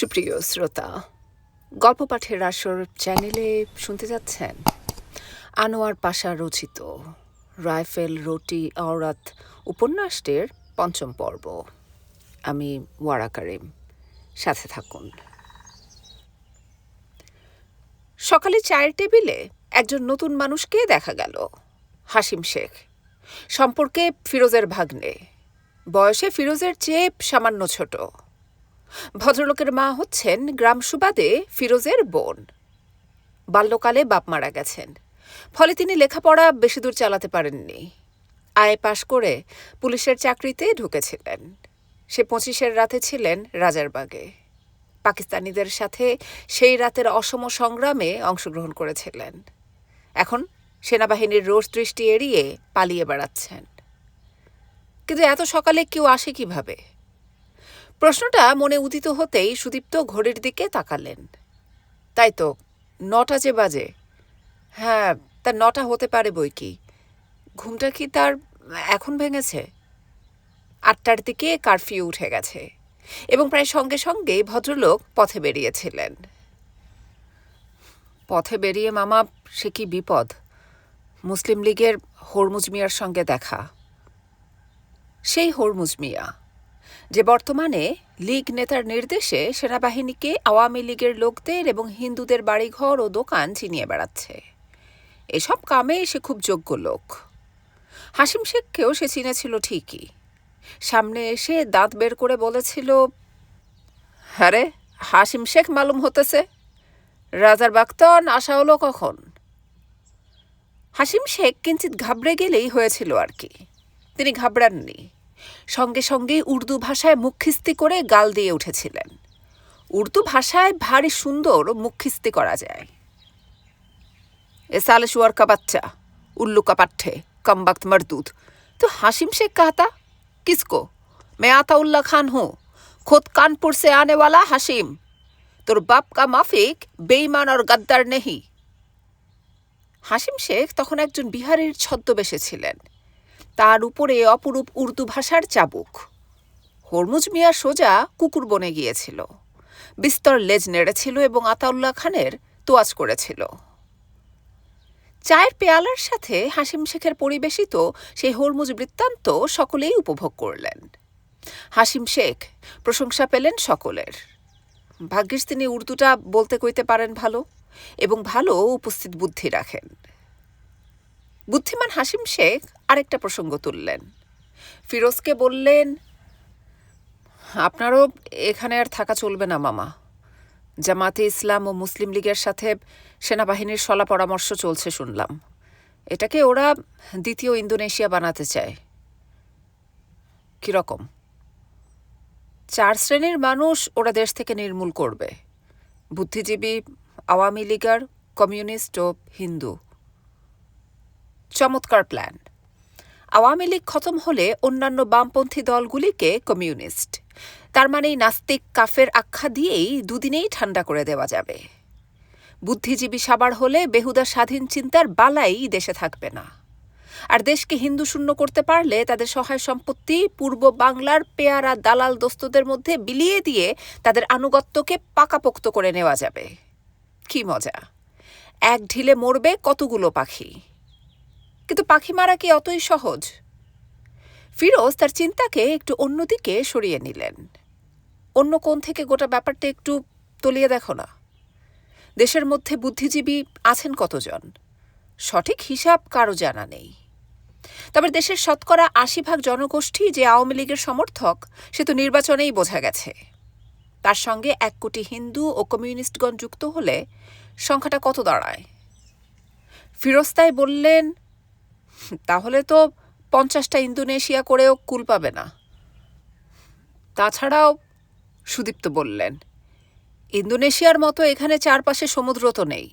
সুপ্রিয় শ্রোতা, গল্প পাঠের আসর চ্যানেলে শুনতে যাচ্ছেন আনোয়ার পাশা রচিত রাইফেল রোটি আওরাত উপন্যাসটির ৫ম পর্ব। আমি ওয়ারা কারিম, সাথে থাকুন। সকালে চায়ের টেবিলে একজন নতুন মানুষকে দেখা গেল। হাসিম শেখ, সম্পর্কে ফিরোজের ভাগ্নে, বয়সে ফিরোজের চেয়ে সামান্য ছোট। ভদ্রলোকের মা হচ্ছেন গ্রাম সুবাদে ফিরোজের বোন। বাল্যকালে বাপ মারা গেছেন, ফলে তিনি লেখাপড়া বেশি দূর চালাতে পারেননি। আইএ পাশ করে পুলিশের চাকরিতে ঢুকেছিলেন। সে ২৫-এর রাতে ছিলেন রাজারবাগে। পাকিস্তানিদের সাথে সেই রাতের অসম সংগ্রামে অংশগ্রহণ করেছিলেন। এখন সেনাবাহিনীর রোষ দৃষ্টি এড়িয়ে পালিয়ে বেড়াচ্ছেন। কিন্তু এত সকালে কেউ আসে কিভাবে? প্রশ্নটা মনে উদিত হতেই সুদীপ্ত ঘড়ির দিকে তাকালেন। তাই তো, ৯টা যে বাজে। হ্যাঁ, তার ৯টা হতে পারে বই কি। ঘুমটা কি তার এখন ভেঙেছে? ৮টার দিকে কারফিউ উঠে গেছে এবং প্রায় সঙ্গে সঙ্গেই ভদ্রলোক পথে বেরিয়েছিলেন। পথে বেরিয়ে মামা, সে কি বিপদ! মুসলিম লীগের হরমুজ মিয়ার সঙ্গে দেখা। সেই হরমুজ মিয়া যে বর্তমানে লীগ নেতার নির্দেশে সেনাবাহিনীকে আওয়ামী লীগের লোকদের এবং হিন্দুদের বাড়িঘর ও দোকান চিনিয়ে বেড়াচ্ছে। এসব কামে সে খুব যোগ্য লোক। হাসিম শেখকেও সে চিনেছিল ঠিকই। সামনে এসে দাঁত বের করে বলেছিল, হ্যাঁ রে, হাসিম শেখ মালুম হতেছে। রাজার বাগতন আসা হলো কখন? হাসিম শেখ কিঞ্চিত ঘাবড়ে গেলেই হয়েছিল আর কি। তিনি ঘাবড়াননি, সঙ্গে সঙ্গে উর্দু ভাষায় মুখখিস্তি করে গাল দিয়ে উঠেছিলেন। উর্দু ভাষায় ভারী সুন্দর মুখখিস্তি করা যায়। এ সালে শুয়ার কা বাচ্চা, উল্লু কা পাঠ্যে, कम वक्त मरदूद। तो हाशिम शेख कहता, किसको? मैं आताउल्ला खान हूँ, खुद कानपुर से आने वाला हाशिम। তোর বাপ কা মাফিক বেঈমান আর গাদ্দার নেহি। হাসিম শেখ তখন একজন বিহারীর ছদ্মবেশে ছিলেন। তার উপরে অপরূপ উর্দু ভাষার চাবুক। হরমুজ মিয়া সোজা কুকুর বনে গিয়েছিল, বিস্তর লেজ নেড়েছিল এবং আতাউল্লাহ খানের তোয়াজ করেছিল। চায়ের পেয়ালার সাথে হাসিম শেখের পরিবেশিত সেই হরমুজ বৃত্তান্ত সকলেই উপভোগ করলেন। হাসিম শেখ প্রশংসা পেলেন সকলের। ভাগ্যিস তিনি উর্দুটা বলতে কইতে পারেন ভালো, এবং ভালো উপস্থিত বুদ্ধি রাখেন। বুদ্ধিমান হাসিম শেখ আরেকটা প্রসঙ্গ তুললেন। ফিরোজকে বললেন, আপনারও এখানে আর থাকা চলবে না মামা। জামাতে ইসলাম ও মুসলিম লীগের সাথে সেনাবাহিনীর সলা পরামর্শ চলছে শুনলাম। এটাকে ওরা দ্বিতীয় ইন্দোনেশিয়া বানাতে চায়। কিরকম? 4 শ্রেণীর মানুষ ওরা দেশ থেকে নির্মূল করবে: বুদ্ধিজীবী, আওয়ামী লীগার, কমিউনিস্ট ও হিন্দু। চমৎকার প্ল্যান। আওয়ামী লীগ খতম হলে অন্যান্য বামপন্থী দলগুলিকে কমিউনিস্ট, তার মানে নাস্তিক কাফের আখ্যা দিয়েই দুদিনেই ঠান্ডা করে দেওয়া যাবে। বুদ্ধিজীবী সাবার হলে বেহুদা স্বাধীন চিন্তার বালাই দেশে থাকবে না। আর দেশকে হিন্দু শূন্য করতে পারলে তাদের সহায় সম্পত্তি পূর্ব বাংলার পেয়ারা দালাল দোস্তদের মধ্যে বিলিয়ে দিয়ে তাদের আনুগত্যকে পাকাপোক্ত করে নেওয়া যাবে। কি মজা! এক ঢিলে মরবে কতগুলো পাখি। কিন্তু পাখি মারা কি অতই সহজ? ফিরোজ তার চিন্তাকে একটু অন্যদিকে সরিয়ে নিলেন। অন্য কোণ থেকে গোটা ব্যাপারটা একটু তলিয়ে দেখো না। দেশের মধ্যে বুদ্ধিজীবী আছেন কতজন? সঠিক হিসাব কারো জানা নেই। তবে দেশের শতকরা ৮০% জনগোষ্ঠী যে আওয়ামী লীগের সমর্থক, সে তো নির্বাচনেই বোঝা গেছে। তার সঙ্গে ১ কোটি হিন্দু ও কমিউনিস্টগণ যুক্ত হলে সংখ্যাটা কত দাঁড়ায়? ফিরোজ তাই বললেন, তাহলে তো ৫০টা ইন্দোনেশিয়া করেও কুল পাবে না। তাছাড়াও, সুদীপ্ত বললেন, ইন্দোনেশিয়ার মতো এখানে চারপাশে সমুদ্র তো নেই।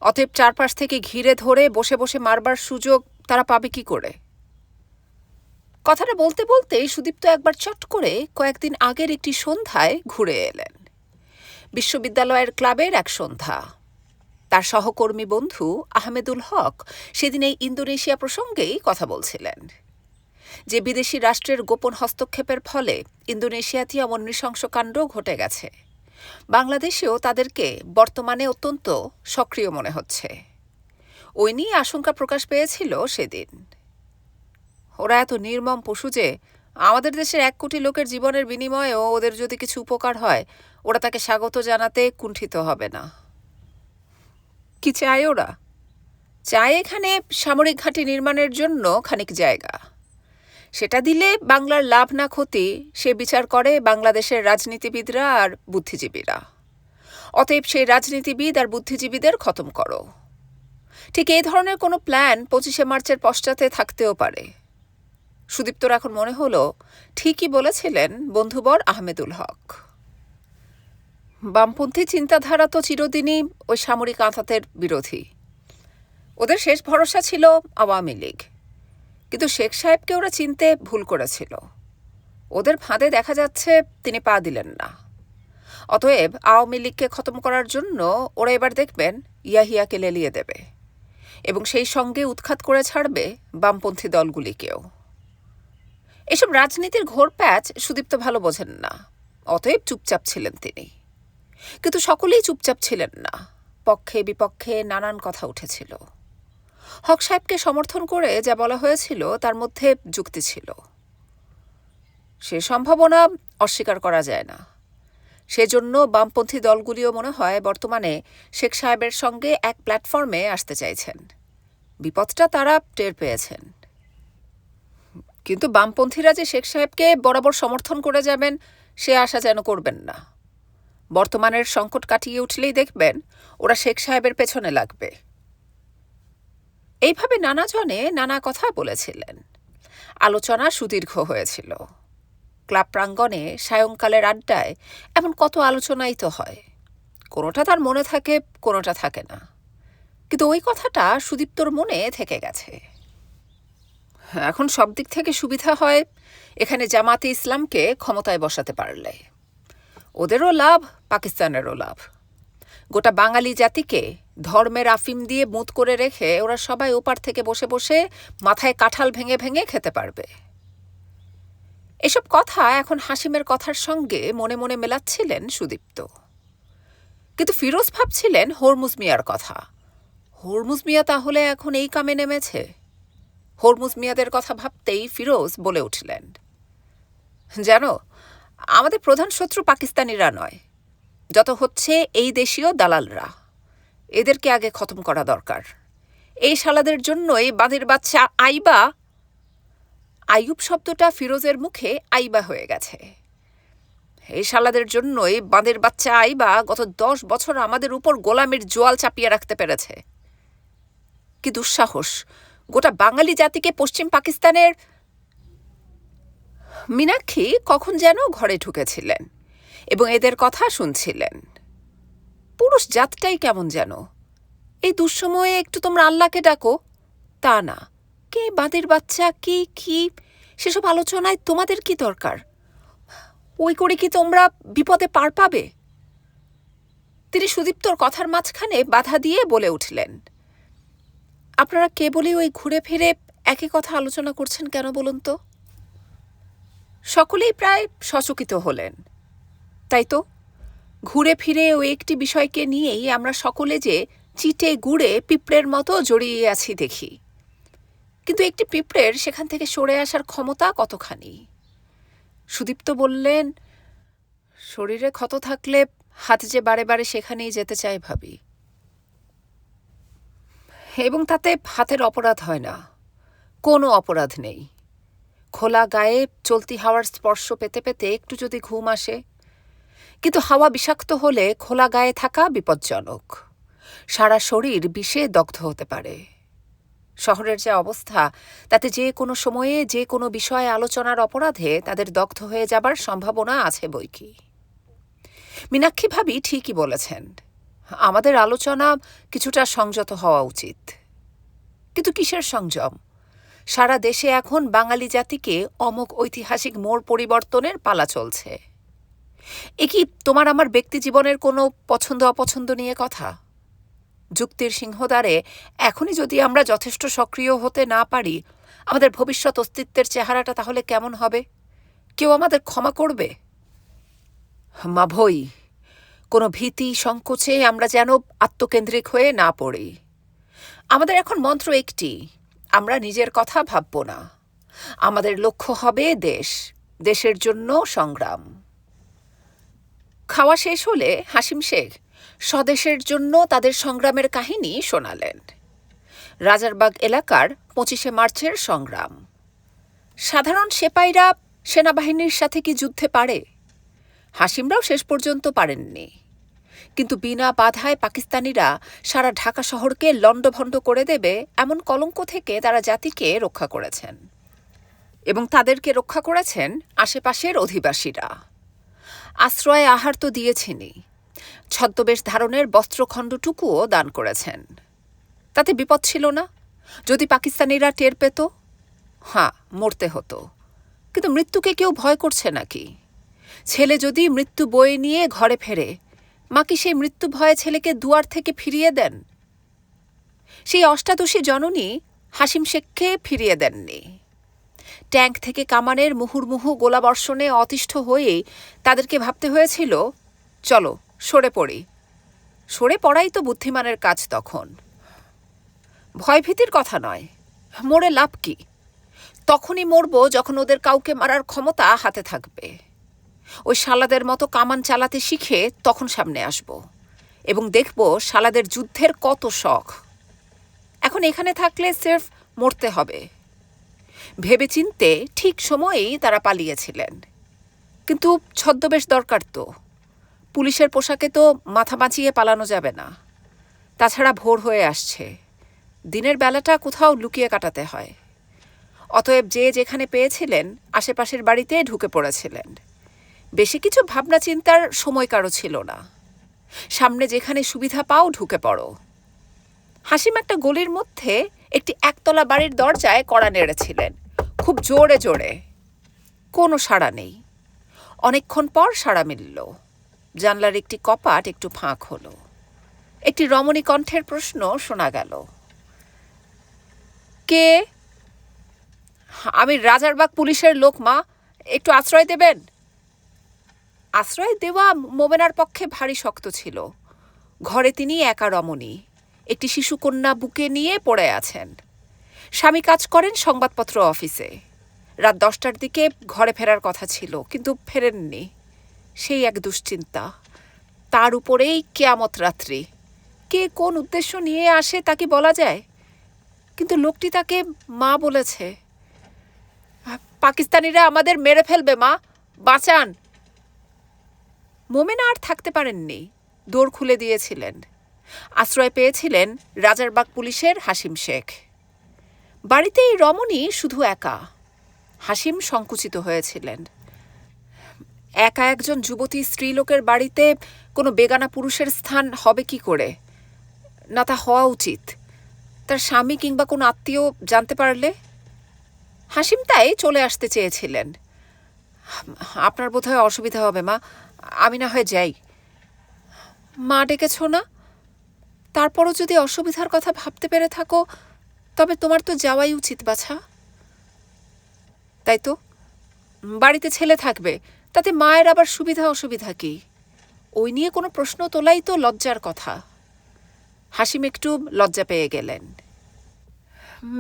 অতএব চারপাশ থেকে ঘিরে ধরে বসে বসে মারবার সুযোগ তারা পাবে কি করে? কথাটা বলতে বলতেই সুদীপ্ত একবার চট করে কয়েকদিন আগের একটি সন্ধ্যায় ঘুরে এলেন। বিশ্ববিদ্যালয়ের ক্লাবের এক সন্ধ্যা। তার সহকর্মী বন্ধু আহমেদুল হক সেদিন এই ইন্দোনেশিয়া প্রসঙ্গেই কথা বলছিলেন। যে বিদেশি রাষ্ট্রের গোপন হস্তক্ষেপের ফলে ইন্দোনেশিয়াতে এমন নৃশংস কাণ্ড ঘটে গেছে, বাংলাদেশেও তাদেরকে বর্তমানে অত্যন্ত সক্রিয় মনে হচ্ছে। ওই নিয়ে আশঙ্কা প্রকাশ পেয়েছিল সেদিন। ওরা এত নির্মম পশু যে আমাদের দেশের 1 কোটি লোকের জীবনের বিনিময়েও ওদের যদি কিছু উপকার হয়, ওরা তাকে স্বাগত জানাতে কুণ্ঠিত হবে না। কি চায় ওরা? চায় এখানে সামরিক ঘাঁটি নির্মাণের জন্য খানিক জায়গা। সেটা দিলে বাংলার লাভ না ক্ষতি সে বিচার করে বাংলাদেশের রাজনীতিবিদরা আর বুদ্ধিজীবীরা। অতএব সেই রাজনীতিবিদ আর বুদ্ধিজীবীদের খতম করো। ঠিক এই ধরনের কোনো প্ল্যান 25শে মার্চের পশ্চাতে থাকতেও পারে। সুদীপ্তর এখন মনে হলো ঠিকই বলেছিলেন বন্ধুবর আহমেদুল হক। বামপন্থী চিন্তাধারা তো চিরদিনই ওই সামরিক আঁতাতের বিরোধী। ওদের শেষ ভরসা ছিল আওয়ামী লীগ, কিন্তু শেখ সাহেবকে ওরা চিনতে ভুল করেছিল। ওদের ফাঁদে দেখা যাচ্ছে তিনি পা দিলেন না। অতএব আওয়ামী লীগকে খতম করার জন্য ওরা এবার দেখবেন ইয়াহিয়াকে লেলিয়ে দেবে এবং সেই সঙ্গে উৎখাত করে ছাড়বে বামপন্থী দলগুলিকেও। এসব রাজনীতির ঘোরপ্যাচ সুদীপ্ত ভালো বোঝেন না, অতএব চুপচাপ ছিলেন তিনি। কিন্তু সকলেই চুপচাপ ছিলেন না, পক্ষে বিপক্ষে নানান কথা উঠেছিল। হক সাহেবকে সমর্থন করে যা বলা হয়েছিল তার মধ্যে যুক্তি ছিল, সে সম্ভাবনা অস্বীকার করা যায় না। সেজন্য বামপন্থী দলগুলিও মনে হয় বর্তমানে শেখ সাহেবের সঙ্গে এক প্ল্যাটফর্মে আসতে চাইছেন। বিপদটা তারা টের পেয়েছেন। কিন্তু বামপন্থীরা যে শেখ সাহেবকে বরাবর সমর্থন করে যাবেন সে আশা যেন করবেন না। বর্তমানের সংকট কাটিয়ে উঠলেই দেখবেন ওরা শেখ সাহেবের পেছনে লাগবে। এইভাবে নানাজনে নানা কথা বলেছিলেন। আলোচনা সুদীর্ঘ হয়েছিল। ক্লাব প্রাঙ্গণে সায়ংকালের আড্ডায় এমন কত আলোচনাই তো হয়, কোনোটা তার মনে থাকে, কোনোটা থাকে না। কিন্তু ওই কথাটা সুদীপ্তর মনে থেকে গেছে। এখন সব দিক থেকে সুবিধা হয় এখানে জামাতে ইসলামকে ক্ষমতায় বসাতে পারলে। ওদেরও লাভ, পাকিস্তানেরও লাভ। গোটা বাঙালি জাতিকে ধর্মের আফিম দিয়ে মুত করে রেখে ওরা সবাই ওপার থেকে বসে বসে মাথায় কাঁঠাল ভেঙে ভেঙে খেতে পারবে। এসব কথা এখন হাসিমের কথার সঙ্গে মনে মনে মেলাচ্ছিলেন সুদীপ্ত। কিন্তু ফিরোজ ভাবছিলেন হরমুজ মিয়ার কথা। হরমুজ মিয়া তাহলে এখন এই কামে নেমেছে? হরমুজ মিয়াদের কথা ভাবতেই ফিরোজ বলে উঠলেন, জানো, আমাদের প্রধান শত্রু পাকিস্তানিরা নয়, যত হচ্ছে এই দেশীয় দালালরা। এদেরকে আগে খতম করা দরকার। এই শালাদের জন্যই বাঁধের বাচ্চা আইবা। আইয়ুব শব্দটা ফিরোজের মুখে আইবা হয়ে গেছে। এই শালাদের জন্যই বাঁধের বাচ্চা আইবা গত 10 বছর আমাদের উপর গোলামির জোয়াল চাপিয়ে রাখতে পেরেছে। কি দুঃসাহস গোটা বাঙালি জাতিকে পশ্চিম পাকিস্তানের। মীনাক্ষী কখন যেন ঘরে ঢুকেছিলেন এবং এদের কথা শুনছিলেন। পুরুষ জাতটাই কেমন যেন। এই দুঃসময়ে একটু তোমরা আল্লাহকে ডাকো, তা না। কে বাঁধের বাচ্চা, কি কি সেসব আলোচনায় তোমাদের কি দরকার? ওই করে কি তোমরা বিপদে পার পাবে? তিনি সুদীপ্তর কথার মাঝখানে বাধা দিয়ে বলে উঠলেন, আপনারা কেবলই ওই ঘুরে ফিরে একই কথা আলোচনা করছেন কেন বলুন তো? সকলেই প্রায় সচকিত হলেন। তাই তো, ঘুরে ফিরে ওই একটি বিষয়কে নিয়েই আমরা সকলে যে চিটে গুড়ে পিঁপড়ের মতো জড়িয়ে আছি দেখি। কিন্তু একটি পিঁপড়ের সেখান থেকে সরে আসার ক্ষমতা কতখানি? সুদীপ্ত বললেন, শরীরে ক্ষত থাকলে হাত যে বারে বারে সেখানেই যেতে চায় ভাবি, এবং তাতে হাতের অপরাধ হয় না, কোনো অপরাধ নেই। খোলা গায়ে চলতি হাওয়ার স্পর্শ পেতে পেতে একটু যদি ঘুম আসে। কিন্তু হাওয়া বিষাক্ত হলে খোলা গায়ে থাকা বিপজ্জনক। সারা শরীর বিষে দগ্ধ হতে পারে। শহরের যে অবস্থা, তাতে যে কোনো সময়ে যে কোনো বিষয়ে আলোচনার অপরাধে তাদের দগ্ধ হয়ে যাবার সম্ভাবনা আছে বইকি। মীনাক্ষী ভাবি ঠিকই বলেছেন, আমাদের আলোচনা কিছুটা সংযত হওয়া উচিত। কিন্তু কিসের সংযম? সারা দেশে এখন বাঙালি জাতিকে অমোঘ ঐতিহাসিক মোড় পরিবর্তনের পালা চলছে। এ কি তোমার আমার ব্যক্তি জীবনের কোনো পছন্দ অপছন্দ নিয়ে কথা? যুক্তির সিংহদ্বারে এখনই যদি আমরা যথেষ্ট সক্রিয় হতে না পারি, আমাদের ভবিষ্যৎ অস্তিত্বের চেহারাটা তাহলে কেমন হবে? কেউ আমাদের ক্ষমা করবে? মা ভই, কোনো ভীতি সংকোচে আমরা যেন আত্মকেন্দ্রিক হয়ে না পড়ি। আমাদের এখন মন্ত্র একটি, আমরা নিজের কথা ভাবব না। আমাদের লক্ষ্য হবে দেশ, দেশের জন্য সংগ্রাম। খাওয়া শেষ হলে হাসিম শেখ স্বদেশের জন্য তাদের সংগ্রামের কাহিনী শোনালেন। রাজারবাগ এলাকার 25শে মার্চের সংগ্রাম। সাধারণ সেপাইরা সেনাবাহিনীর সাথে কি যুদ্ধে পারে? হাসিমরাও শেষ পর্যন্ত পারেননি। কিন্তু বিনা বাধায় পাকিস্তানিরা সারা ঢাকা শহরকে লণ্ডভণ্ড করে দেবে এমন কলঙ্ক থেকে তারা জাতিকে রক্ষা করেছেন, এবং তাদেরকে রক্ষা করেছেন আশেপাশের অধিবাসীরা। আশ্রয় আহার তো দিয়েছেনই, ছদ্মবেশ ধারণের বস্ত্রখণ্ডটুকুও দান করেছেন। তাতে বিপদ ছিল না। যদি পাকিস্তানিরা টের পেত, হ্যাঁ, মরতে হতো। কিন্তু মৃত্যুকে কেউ ভয় করছে নাকি? ছেলে যদি মৃত্যু বয়ে নিয়ে ঘরে ফেরে, মা কি সেই মৃত্যু ভয়ে ছেলেকে দুয়ার থেকে ফিরিয়ে দেন? সেই অষ্টাদশী জননী হাসিম শেখকে ফিরিয়ে দেননি। ট্যাঙ্ক থেকে কামানের মুহুর্মুহু গোলাবর্ষণে অতিষ্ঠ হয়েই তাদেরকে ভাবতে হয়েছিল, চলো সরে পড়ি। সরে পড়াই তো বুদ্ধিমানের কাজ তখন। ভয়ভীতির কথা নয়, মরে লাভ কি? তখনই মরব যখন ওদের কাউকে মারার ক্ষমতা হাতে থাকবে। ওই শালাদের মতো কামান চালাতে শিখে তখন সামনে আসব, এবং দেখব শালাদের যুদ্ধের কত শখ। এখন এখানে থাকলে সির্ফ মরতে হবে। ভেবেচিন্তে ঠিক সময়েই তারা পালিয়েছিলেন। কিন্তু ছদ্মবেশ দরকার তো। পুলিশের পোশাকে তো মাথা বাঁচিয়ে পালানো যাবে না। তাছাড়া ভোর হয়ে আসছে, দিনের বেলাটা কোথাও লুকিয়ে কাটাতে হয়। অতএব যে যেখানে পেয়েছিলেন আশেপাশের বাড়িতে ঢুকে পড়েছিলেন। বেশি কিছু ভাবনা চিন্তার সময় কারো ছিল না। সামনে যেখানে সুবিধা পাও ঢুকে পড়ো। হাসিম একটা গলির মধ্যে একটি একতলা বাড়ির দরজায় কড়া নেড়েছিলেন, খুব জোরে জোরে। কোনো সাড়া নেই। অনেকক্ষণ পর সাড়া মিলল। জানলার একটি কপাট একটু ফাঁক হলো। একটি রমণী কণ্ঠের প্রশ্ন শোনা গেল, কে? আমি রাজারবাগ পুলিশের লোক মা, একটু আশ্রয় দেবেন? আশ্রয় দেওয়া মোমেনার পক্ষে ভারী শক্ত ছিল। ঘরে তিনি একা রমণী, একটি শিশুকন্যা বুকে নিয়ে পড়ে আছেন। স্বামী কাজ করেন সংবাদপত্র অফিসে। রাত 10টার দিকে ঘরে ফেরার কথা ছিল, কিন্তু ফেরেননি। সেই এক দুশ্চিন্তা। তার উপরেই কেয়ামত রাত্রি। কে কোন উদ্দেশ্য নিয়ে আসে তা কি বলা যায়? কিন্তু লোকটি তাকে মা বলেছে। পাকিস্তানিরা আমাদের মেরে ফেলবে মা, বাঁচান। মোমেনা আর থাকতে পারেননি, দোর খুলে দিয়েছিলেন। আশ্রয় পেয়েছিলেন রাজারবাগ পুলিশের হাসিম শেখ। বাড়িতেই রমণী শুধু একা। হাসিম সংকুচিত হয়েছিলেন। একা একজন যুবতী স্ত্রীলোকের বাড়িতে কোনো বেগানা পুরুষের স্থান হবে কি করে? না, তা হওয়া উচিত। তার স্বামী কিংবা কোনো আত্মীয় জানতে পারলে? হাসিম তাই চলে আসতে চেয়েছিলেন। আপনার বোধহয় অসুবিধা হবে মা, আমি না হয় যাই। মা ডেকেছ না? তারপরও যদি অসুবিধার কথা ভাবতে পেরে থাকো, তবে তোমার তো যাওয়াই উচিত বাছা। তাই তো, বাড়িতে ছেলে থাকবে, তাতে মায়ের আবার সুবিধা অসুবিধা কি? ওই নিয়ে কোনো প্রশ্ন তোলাই তো লজ্জার কথা। হাসিম একটু লজ্জা পেয়ে গেলেন।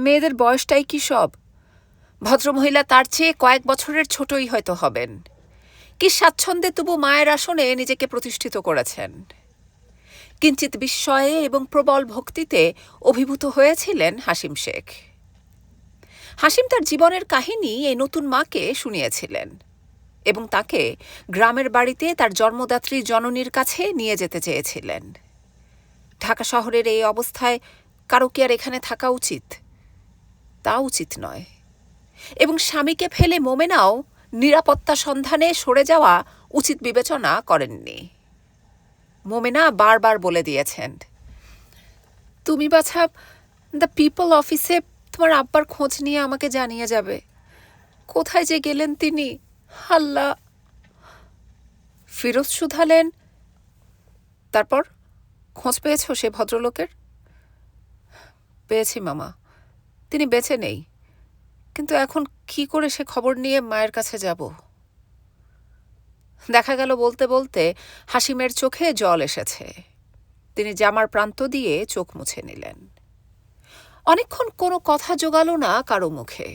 মেয়েদের বয়সটাই কি সব? ভদ্রমহিলা তার চেয়ে কয়েক বছরের ছোটই হয়তো হবেন। কি স্বাচ্ছন্দ্যে তবু মায়ের আসনে নিজেকে প্রতিষ্ঠিত করেছেন। কিঞ্চিত বিস্ময়ে এবং প্রবল ভক্তিতে অভিভূত হয়েছিলেন হাসিম শেখ। হাসিম তার জীবনের কাহিনী এই নতুন মাকে শুনিয়েছিলেন, এবং তাকে গ্রামের বাড়িতে তার জন্মদাত্রী জননীর কাছে নিয়ে যেতে চেয়েছিলেন। ঢাকা শহরের এই অবস্থায় কারো কি আর এখানে থাকা উচিত? তা উচিত নয়। এবং স্বামীকে ফেলে মোমেনাও নিরাপত্তা সন্ধানে সরে যাওয়া উচিত বিবেচনা করেননি। মোমেনা বারবার বলে দিয়েছেন, তুমি বাছা দ্য পিপল অফিসে তোমার আব্বার খোঁজ নিয়ে আমাকে জানিয়ে যাবে। কোথায় যে গেলেন তিনি, আল্লাহ। ফিরোজ শুধালেন, তারপর খোঁজ পেয়েছ সে ভদ্রলোকের? পেয়েছি মামা, তিনি বেঁচে নেই। কিন্তু এখন কি করে সে খবর নিয়ে মায়ের কাছে যাব? দেখা গেল বলতে বলতে হাসিমের চোখে জল এসেছে। তিনি জামার প্রান্ত দিয়ে চোখ মুছে নিলেন। অনেকক্ষণ কোনো কথা জোগাল না কারো মুখে।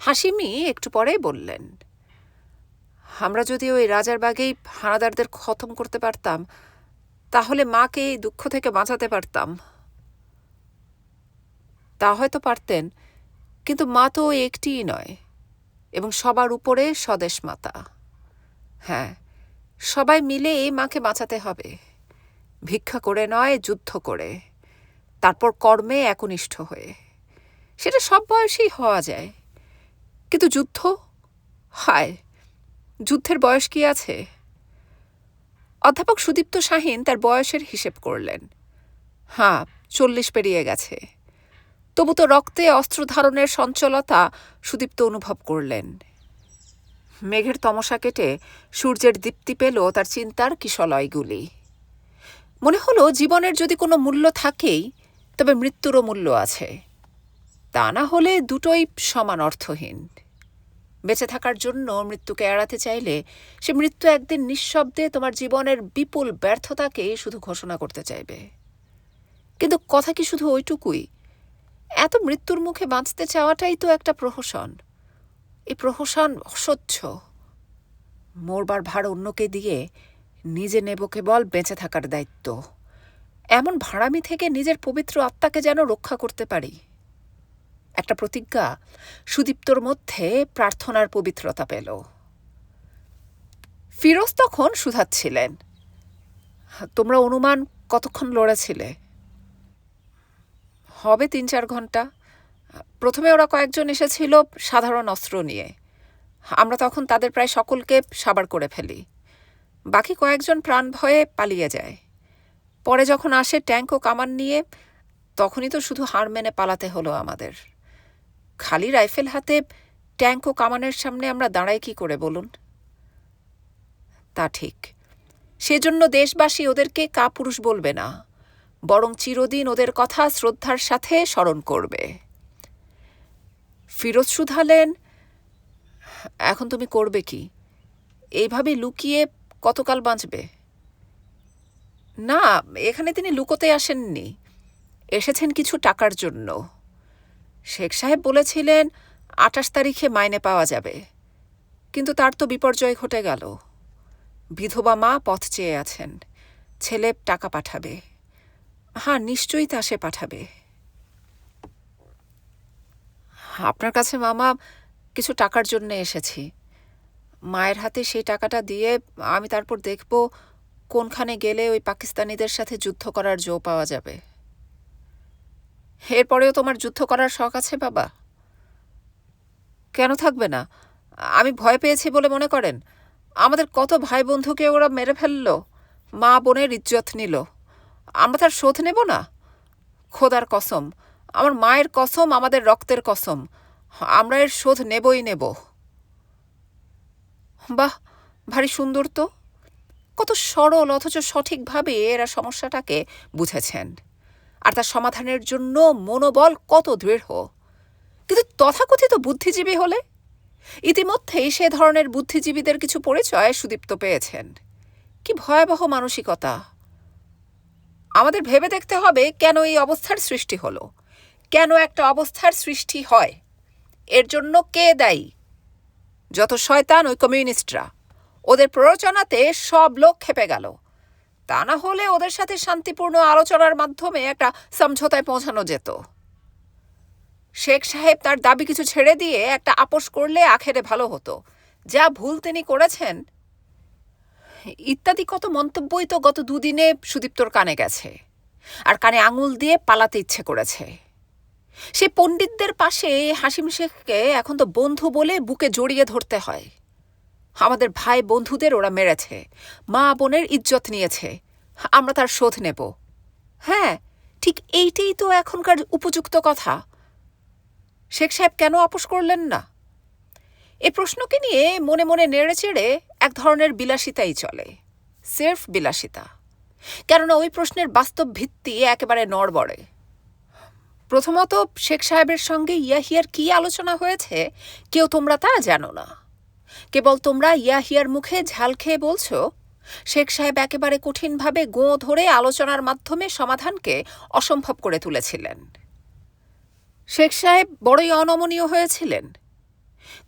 হাসিমি একটু পরেই বললেন, আমরা যদি ওই রাজার বাগেই হানাদারদের খতম করতে পারতাম, তাহলে মাকে এই দুঃখ থেকে বাঁচাতে পারতাম। তা হয়তো পারতেন, কিন্তু মা তো ওই একটিই নয়, এবং সবার উপরে স্বদেশ মাতা। হ্যাঁ, সবাই মিলে এই মাকে বাঁচাতে হবে, ভিক্ষা করে নয়, যুদ্ধ করে, তারপর কর্মে একনিষ্ঠ হয়ে। সেটা সব বয়সেই হওয়া যায়, কিন্তু যুদ্ধ, হায়, যুদ্ধের বয়স কি আছে? অধ্যাপক সুদীপ্ত শাহীন তার বয়সের হিসেব করলেন। হ্যাঁ, 40 পেরিয়ে গেছে। তবু তো রক্তে অস্ত্র ধারণের সঞ্চলতা সুদীপ্ত অনুভব করলেন। মেঘের তমসা কেটে সূর্যের দীপ্তি পেল তার চিন্তার কিশলয়গুলি। মনে হলো জীবনের যদি কোনো মূল্য থাকেই, তবে মৃত্যুরও মূল্য আছে। তা না হলে দুটোই সমান অর্থহীন। বেঁচে থাকার জন্য মৃত্যুকে এড়াতে চাইলে সে মৃত্যু একদিন নিঃশব্দে তোমার জীবনের বিপুল ব্যর্থতাকে শুধু ঘোষণা করতে চাইবে। কিন্তু কথা কি শুধু ওইটুকুই? এত মৃত্যুর মুখে বাঁচতে চাওয়াটাই তো একটা প্রহসন। এই প্রহসন অসহ্য। মরবার ভার অন্যকে দিয়ে নিজে নেব কেবল বেঁচে থাকার দায়িত্ব। এমন ভাড়ামি থেকে নিজের পবিত্র আত্মাকে যেন রক্ষা করতে পারি। একটা প্রতিজ্ঞা সুদীপ্তর মধ্যে প্রার্থনার পবিত্রতা পেল। ফিরোজ তখন শুধাচ্ছিলেন, তোমরা অনুমান কতক্ষণ লড়েছিলে? হবে 3-4 ঘন্টা। প্রথমে ওরা কয়েকজন এসেছিল সাধারণ অস্ত্র নিয়ে। আমরা তখন তাদের প্রায় সকলকে সাবার করে ফেলি। বাকি কয়েকজন প্রাণ ভয়ে পালিয়ে যায়। পরে যখন আসে ট্যাঙ্ক ও কামান নিয়ে, তখনই তো শুধু হার মেনে পালাতে হলো আমাদের। খালি রাইফেল হাতে ট্যাঙ্ক ও কামানের সামনে আমরা দাঁড়াই কি করে বলুন? তা ঠিক। সেজন্য দেশবাসী ওদেরকে কাপুরুষ বলবে না, বরং চিরদিন ওদের কথা শ্রদ্ধার সাথে স্মরণ করবে। ফিরোজ শুধালেন, এখন তুমি করবে কি? এইভাবে লুকিয়ে কতকাল বাঁচবে? না, এখানে তিনি লুকোতে আসেননি, এসেছেন কিছু টাকার জন্য। শেখ সাহেব বলেছিলেন 28 তারিখে মাইনে পাওয়া যাবে, কিন্তু তার তো বিপর্যয় ঘটে গেল। বিধবা মা পথ চেয়ে আছেন, ছেলে টাকা পাঠাবে। হ্যাঁ, নিশ্চয়ই তা সে পাঠাবে। আপনার কাছে মামা কিছু টাকার জন্য এসেছি। মায়ের হাতে সেই টাকাটা দিয়ে আমি তারপর দেখব কোনখানে গেলে ওই পাকিস্তানিদের সাথে যুদ্ধ করার জো পাওয়া যাবে। এরপরেও তোমার যুদ্ধ করার শখ আছে বাবা? কেন থাকবে না? আমি ভয় পেয়েছি বলে মনে করেন? আমাদের কত ভাই বন্ধুকে ওরা মেরে ফেলল, মা বোনের ইজ্জত নিল। আমরা তার শোধ নেব না? খোদার কসম, আমার মায়ের কসম, আমাদের রক্তের কসম, আমরা এর শোধ নেবই নেব। বাহ, ভারী সুন্দর তো। কত সরল অথচ সঠিকভাবে এরা সমস্যাটাকে বুঝেছেন, আর তার সমাধানের জন্য মনোবল কত দৃঢ়। কিন্তু তথাকথিত বুদ্ধিজীবী হলে? ইতিমধ্যেই সে ধরনের বুদ্ধিজীবীদের কিছু পরিচয় সুদীপ্ত পেয়েছেন। কি ভয়াবহ মানসিকতা! আমাদের ভেবে দেখতে হবে কেন এই অবস্থার সৃষ্টি হলো, কেন একটা অবস্থার সৃষ্টি হয়, এর জন্য কে দায়ী? যত শয়তান ওই কমিউনিস্টরা। ওদের প্ররোচনাতে সব লোক খেপে গেল। তা না হলে ওদের সাথে শান্তিপূর্ণ আলোচনার মাধ্যমে একটা সমঝোতায় পৌঁছানো যেত। শেখ সাহেব তার দাবি কিছু ছেড়ে দিয়ে একটা আপোষ করলে আখেরে ভালো হতো। যা ভুল তিনি করেছেন ইত্যাদি কত মন্তব্যই তো গত দুদিনে সুদীপ্তর কানে গেছে, আর কানে আঙুল দিয়ে পালাতে ইচ্ছে করেছে। সে পণ্ডিতদের পাশে হাসিম শেখকে এখন তো বন্ধু বলে বুকে জড়িয়ে ধরতে হয়। আমাদের ভাই বন্ধুদের ওরা মেরেছে, মা বোনের ইজ্জত নিয়েছে, আমরা তার শোধ নেব। হ্যাঁ, ঠিক এইটাই তো এখনকার উপযুক্ত কথা। শেখ সাহেব কেন আপোষ করলেন না? এ প্রশ্নকে নিয়ে মনে মনে নেড়ে চেড়ে এক ধরনের বিলাসিতাই চলে, সেরফ বিলাসিতা। কেননা ওই প্রশ্নের বাস্তব ভিত্তি একেবারে নড়বড়ে। প্রথমত, শেখ সাহেবের সঙ্গে ইয়াহিয়ার কি আলোচনা হয়েছে কেউ তোমরা তা জানো না। কেবল তোমরা ইয়াহিয়ার মুখে ঝাল খেয়ে বলছ। শেখ সাহেব একেবারে কঠিনভাবে গোঁ ধরে আলোচনার মাধ্যমে সমাধানকে অসম্ভব করে তুলেছিলেন। শেখ সাহেব বড়ই অনমনীয় হয়েছিলেন।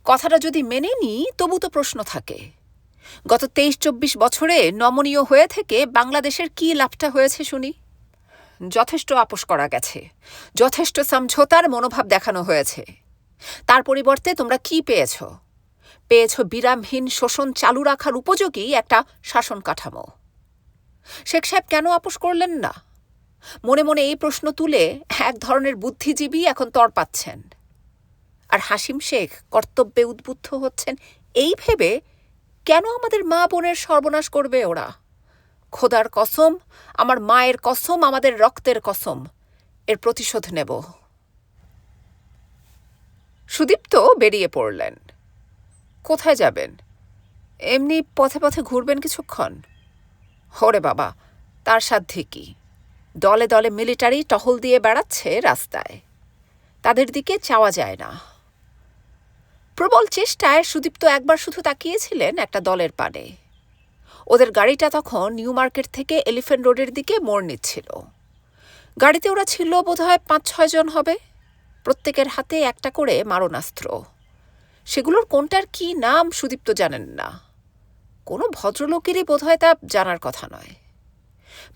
কথাটা যদি মেনে নিই তবু তো প্রশ্ন থাকে, গত ২৩-২৪ বছরে নমনীয় হয়ে থেকে বাংলাদেশের কি লাভটা হয়েছে শুনি? যথেষ্ট আপোষ করা গেছে, যথেষ্ট সমঝোতার মনোভাব দেখানো হয়েছে। তার পরিবর্তে তোমরা কি পেয়েছ? পেয়েছ বিরামহীন শোষণ চালু রাখার উপযোগী একটা শাসন কাঠামো। শেখ সাহেব কেন আপোষ করলেন না? মনে মনে এই প্রশ্ন তুলে এক ধরনের বুদ্ধিজীবী এখন তর পাচ্ছেন। আর হাসিম শেখ কর্তব্যে উদ্বুদ্ধ হচ্ছেন এই ভেবে, কেন আমাদের মা বোনের সর্বনাশ করবে ওরা? খোদার কসম, আমার মায়ের কসম, আমাদের রক্তের কসম, এর প্রতিশোধ নেব। সুদীপ্ত বেরিয়ে পড়লেন। কোথায় যাবেন? এমনি পথে পথে ঘুরবেন কিছুক্ষণ? হরে বাবা, তার সাধ্যে কি? দলে দলে মিলিটারি টহল দিয়ে বেড়াচ্ছে রাস্তায়, তাদের দিকে চাওয়া যায় না। প্রবল চেষ্টায় সুদীপ্ত একবার শুধু তাকিয়েছিলেন একটা দলের পানে। ওদের গাড়িটা তখন নিউ মার্কেট থেকে এলিফ্যান্ট রোডের দিকে মোড় নিচ্ছিল। গাড়িতে ওরা ছিল বোধহয় ৫-৬ জন হবে, প্রত্যেকের হাতে একটা করে মারণাস্ত্র। সেগুলোর কোনটার কি নাম সুদীপ্ত জানেন না। কোনো ভদ্রলোকেরই বোধহয় তা জানার কথা নয়।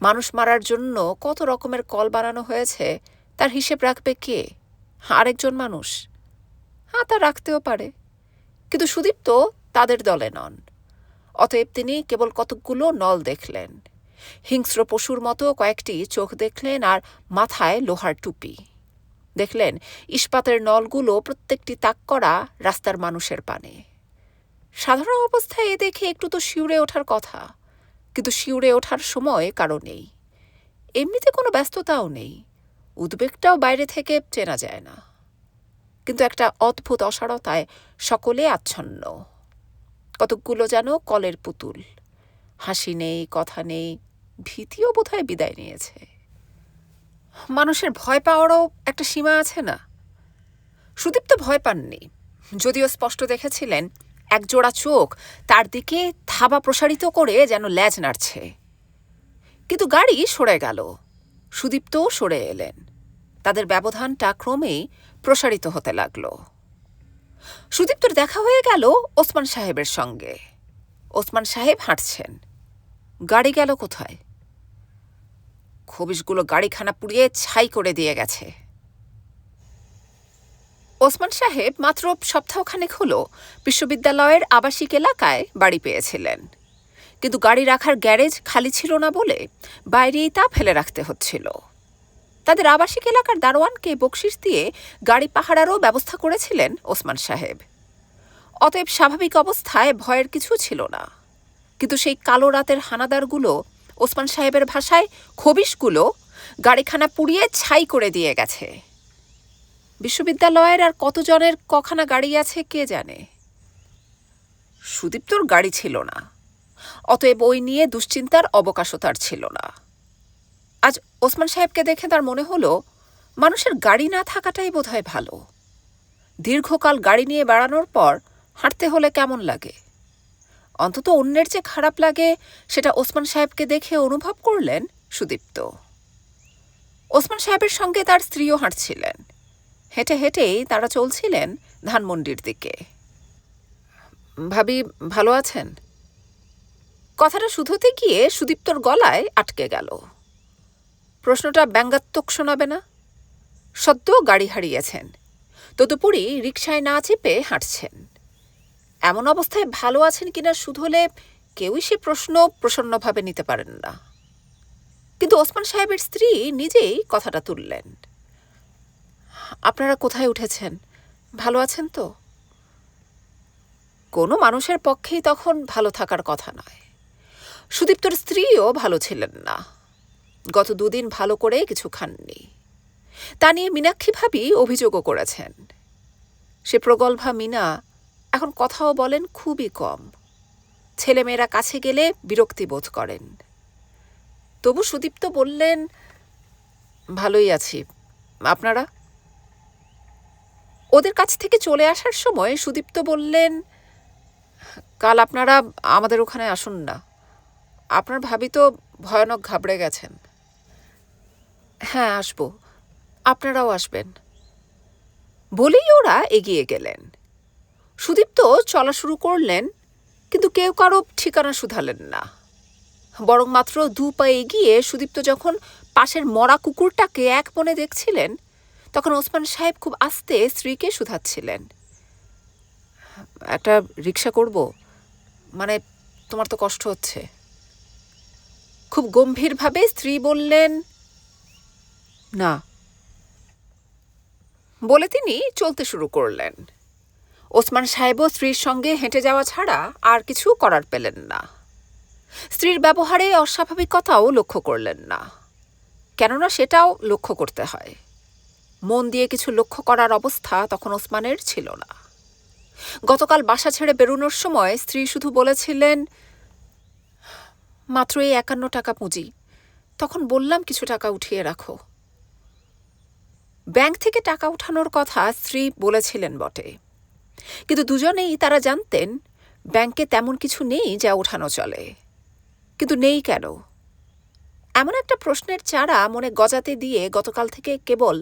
মানুষ মারার জন্য কত রকমের কল বানানো হয়েছে তার হিসেব রাখবে কে? আরেকজন মানুষ? তা রাখতেও পারে, কিন্তু সুদীপ্ত তাদের দলে নন। অতএব তিনি কেবল কতকগুলো নল দেখলেন, হিংস্র পশুর মতো কয়েকটি চোখ দেখলেন, আর মাথায় লোহার টুপি দেখলেন। ইস্পাতের নলগুলো প্রত্যেকটি তাক করা রাস্তার মানুষের পানে। সাধারণ অবস্থায় এ দেখে একটু তো শিউরে ওঠার কথা, কিন্তু শিউরে ওঠার সময় কারো নেই। এমনিতে কোনো ব্যস্ততাও নেই, উদ্বেগটাও বাইরে থেকে চেনা যায় না। কিন্তু একটা অদ্ভুত অসারতায় সকলে আচ্ছন্ন। কতকগুলো যেন কলের পুতুল, হাসি নেই, কথা নেই, ভীতিও বোধহয় বিদায় নিয়েছে। মানুষের ভয় পাওয়ারও একটা সীমা আছে না? সুদীপ্ত ভয় পাননি, যদিও স্পষ্ট দেখেছিলেন একজোড়া চোখ তার দিকে থাবা প্রসারিত করে যেন ল্যাজ নাড়ছে। কিন্তু গাড়ি সরে গেল, সুদীপ্তও সরে এলেন। তাদের ব্যবধানটা ক্রমেই প্রসারিত হতে লাগল। সুদীপ্তর দেখা হয়ে গেল ওসমান সাহেবের সঙ্গে। ওসমান সাহেব হাঁটছেন। গাড়ি গেল কোথায়? খবিশগুলো গাড়িখানা পুড়িয়ে ছাই করে দিয়ে গেছে। ওসমান সাহেব মাত্র সপ্তাহখানেক হলো বিশ্ববিদ্যালয়ের আবাসিক এলাকায় বাড়ি পেয়েছিলেন, কিন্তু গাড়ি রাখার গ্যারেজ খালি ছিল না বলে বাইরেই তা ফেলে রাখতে হচ্ছিল। তাদের আবাসিক এলাকার দারোয়ানকে বকশিশ দিয়ে গাড়ি পাহারারও ব্যবস্থা করেছিলেন ওসমান সাহেব। অতএব স্বাভাবিক অবস্থায় ভয়ের কিছু ছিল না। কিন্তু সেই কালো রাতের হানাদারগুলো, ওসমান সাহেবের ভাষায় খবিশগুলো, গাড়িখানা পুড়িয়ে ছাই করে দিয়ে গেছে। বিশ্ববিদ্যালয়ের আর কতজনের কখানা গাড়ি আছে কে জানে। সুদীপ্তর গাড়ি ছিল না, অতএব ওই নিয়ে দুশ্চিন্তার অবকাশও তার ছিল না। আজ ওসমান সাহেবকে দেখে তার মনে হলো মানুষের গাড়ি না থাকাটাই বোধহয় ভালো। দীর্ঘকাল গাড়ি নিয়ে বেড়ানোর পর হাঁটতে হলে কেমন লাগে? অন্তত অন্যের যে খারাপ লাগে সেটা ওসমান সাহেবকে দেখে অনুভব করলেন সুদীপ্ত। ওসমান সাহেবের সঙ্গে তার স্ত্রীও হাঁটছিলেন। হেঁটে হেঁটেই তারা চলছিলেন ধানমন্ডির দিকে। ভাবি ভালো আছেন? কথাটা শুধুতে গিয়ে সুদীপ্তর গলায় আটকে গেল। প্রশ্নটা ব্যঙ্গাত্মক শোনাবে না? সদ্য গাড়ি হারিয়েছেন, তদুপরি রিকশায় না চেপে হাঁটছেন। এমন অবস্থায় ভালো আছেন কিনা শুধলে কেউই সে প্রশ্ন প্রসন্নভাবে নিতে পারেন না। কিন্তু ওসমান সাহেবের স্ত্রী নিজেই কথাটা তুললেন। আপনারা কোথায় উঠেছেন? ভালো আছেন তো? কোনো মানুষের পক্ষেই তখন ভালো থাকার কথা নয়। সুদীপ্তর স্ত্রীও ভালো ছিলেন না। গত 2 দিন ভালো করে কিছু খাননি। তা নিয়ে মীনাক্ষী ভাবি অভিযোগও করেছেন। সে প্রগল্ভা মিনা এখন কথাও বলেন খুবই কম। ছেলেমেয়েরা কাছে গেলে বিরক্তি বোধ করেন। তবু সুদীপ্ত বললেন, ভালোই আছি, আপনারা? ওদের কাছ থেকে চলে আসার সময় সুদীপ্ত বললেন, কাল আপনারা আমাদের ওখানে আসুন না। আপনার ভাবি তো ভয়ানক ঘাবড়ে গেছেন। হ্যাঁ, আসব। আপনারাও আসবেন। বলেই ওরা এগিয়ে গেলেন। সুদীপ্ত চলা শুরু করলেন, কিন্তু কেউ কারো ঠিকানা শুধালেন না। বরং মাত্র 2 পা এগিয়ে সুদীপ্ত যখন পাশের মরা কুকুরটাকে এক মনে দেখছিলেন, তখন ওসমান সাহেব খুব আস্তে স্ত্রীকে শুধাচ্ছিলেন, একটা রিক্সা করব? মানে তোমার তো কষ্ট হচ্ছে। খুব গম্ভীরভাবে স্ত্রী বললেন, না। বলে তিনি চলতে শুরু করলেন। ওসমান সাহেবও স্ত্রীর সঙ্গে হেঁটে যাওয়া ছাড়া আর কিছু করার পেলেন না। স্ত্রীর ব্যবহারে অস্বাভাবিকতাও লক্ষ্য করলেন না, কেননা সেটাও লক্ষ্য করতে হয়। মন দিয়ে কিছু লক্ষ্য করার অবস্থা তখন ওসমানের ছিল না। গতকাল বাসা ছেড়ে বেরোনোর সময় স্ত্রী শুধু বলেছিলেন, মাত্র এই 51 টাকা পুঁজি, তখন বললাম কিছু টাকা উঠিয়ে রাখো। ব্যাংক থেকে টাকা উঠানোর কথা স্ত্রী বলেছিলেন বটে, কিন্তু দুজনেই তারা জানতেন ব্যাংকে তেমন কিছু নেই যা ওঠানো চলে। কিন্তু নেই কেন? এমন একটা প্রশ্নের চারা মনে গজাতে দিয়ে গতকাল থেকে কেবল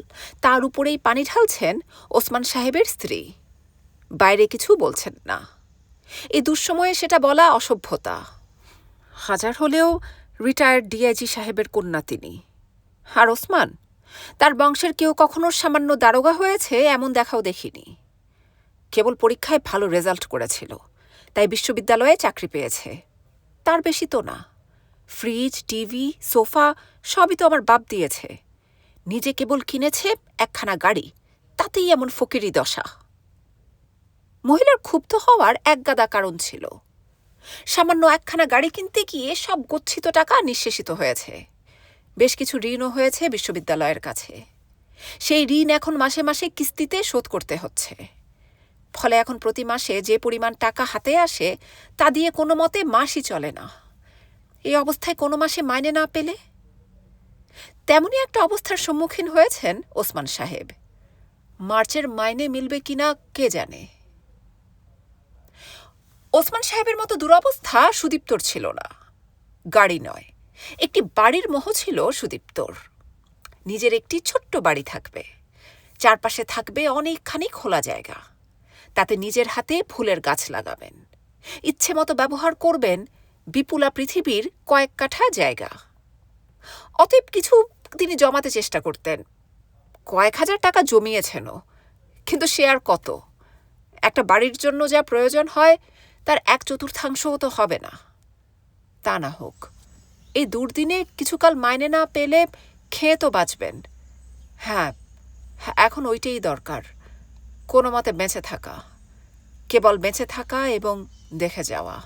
তার উপরেই পানি ঢালছেন ওসমান সাহেবের স্ত্রী। বাইরে কিছু বলছেন না। এই দুঃসময়ে সেটা বলা অসভ্যতা। হাজার হলেও রিটায়ার্ড ডিআইজি সাহেবের কন্যা তিনি। আর ওসমান, তার বংশের কেউ কখনো সামান্য দারোগা হয়েছে এমন দেখাও দেখিনি। কেবল পরীক্ষায় ভালো রেজাল্ট করেছিল, তাই বিশ্ববিদ্যালয়ে চাকরি পেয়েছে। তার বেশি তো না। ফ্রিজ, টিভি, সোফা সবই তো আমার বাপ দিয়েছে। নিজে কেবল কিনেছে একখানা গাড়ি, তাতেই এমন ফকিরি দশা। মহিলার ক্ষুব্ধ হওয়ার একগাদা কারণ ছিল। সামান্য একখানা গাড়ি কিনতে গিয়ে সব গচ্ছিত টাকা নিঃশেষিত হয়েছে। বেশ কিছু ঋণও হয়েছে বিশ্ববিদ্যালয়ের কাছে। সেই ঋণ এখন মাসে মাসে কিস্তিতে শোধ করতে হচ্ছে। ফলে এখন প্রতি মাসে যে পরিমাণ টাকা হাতে আসে তা দিয়ে কোনো মতে মাসই চলে না। এই অবস্থায় কোনো মাসে মাইনে না পেলে? তেমনই একটা অবস্থার সম্মুখীন হয়েছেন ওসমান সাহেব। মার্চের মাইনে মিলবে কিনা কে জানে। ওসমান সাহেবের মতো দুরবস্থা সুদীপ্তর ছিল না। গাড়ি নয়, একটি বাড়ির মোহ ছিল সুদীপ্তর। নিজের একটি ছোট্ট বাড়ি থাকবে, চারপাশে থাকবে অনেকখানি খোলা জায়গা। তাতে নিজের হাতে ফুলের গাছ লাগাবেন, ইচ্ছে মতো ব্যবহার করবেন বিপুলা পৃথিবীর কয়েক কাঠা জায়গা। অতএব কিছু তিনি জমাতে চেষ্টা করতেন। কয়েক হাজার টাকা জমিয়েছেনও, কিন্তু সে আর কত? একটা বাড়ির জন্য যা প্রয়োজন হয় তার 1/4 তো হবে না। তা না হোক, এই দুর্দিনে কিছুকাল মাইনে না পেলে খেয়ে তো বাঁচবেন। হ্যাঁ, এখন ওইটাই দরকার, কোনো মতে বেঁচে থাকা, কেবল বেঁচে থাকা এবং দেখে যাওয়া।